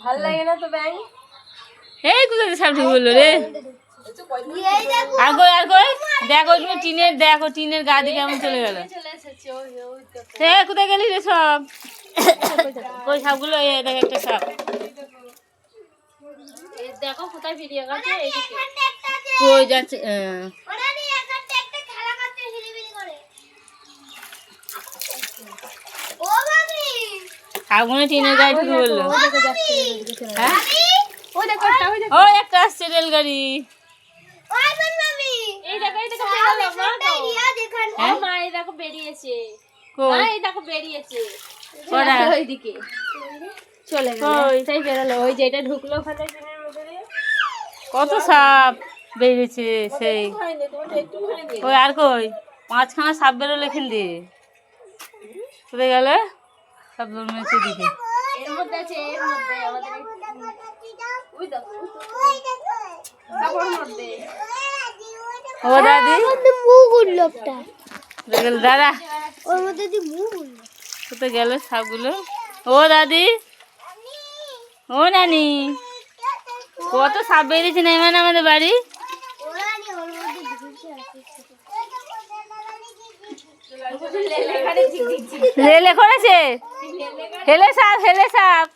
ভাল লাগে না তো ব্যাং এই কোথায় সাপ ঢুকে বললো রে আর কই দেখো তুমি টিনের গা দিয়ে কেমন চলে গেল কোথায় গেলি রে সব কই সাপগুলো এই দেখ একটা সাপ দেখো কোথায় ভিডিও গেছে কই যাচ্ছে সাপগুলো টিনের গায়ে ঢুকে বললো ওই একটা আসছে রেলগাড়ি চলে বেরোলো ওই যেটা ঢুকলো ওখানে কত সাপ বেরিয়েছে সেই ওই আর কই 5খানা সাপ বেরোলো এখান দিয়ে কোথায় গেলে সব দৌড়মেছে দিকে এর মধ্যে আছে ও দাদি দাদা কোথায় গেল সাপগুলো ও দাদি ও নানি কত সাপ বেরিয়েছে না মানে আমাদের বাড়ি রেলে করেছে হেলে সাপ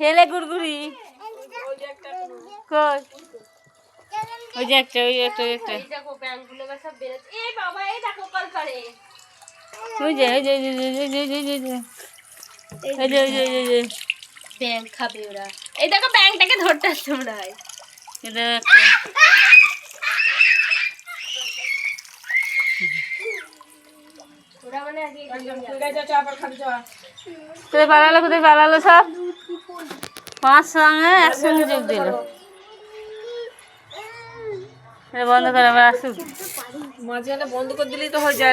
হেলে গুড়গুড়ি কই ওই যে একটা ওই যে ব্যাং খাবে ওরা এই দেখো ব্যাংটাকে ধরতে আসছে মনে হয় এটা একটা কোথায় পালালো সব 5 সঙ্গে একসঙ্গে যোগ দিল বন্ধ করে আবার আসুক মাঝখানে বন্ধ করে দিলেই তো হয়ে যায়।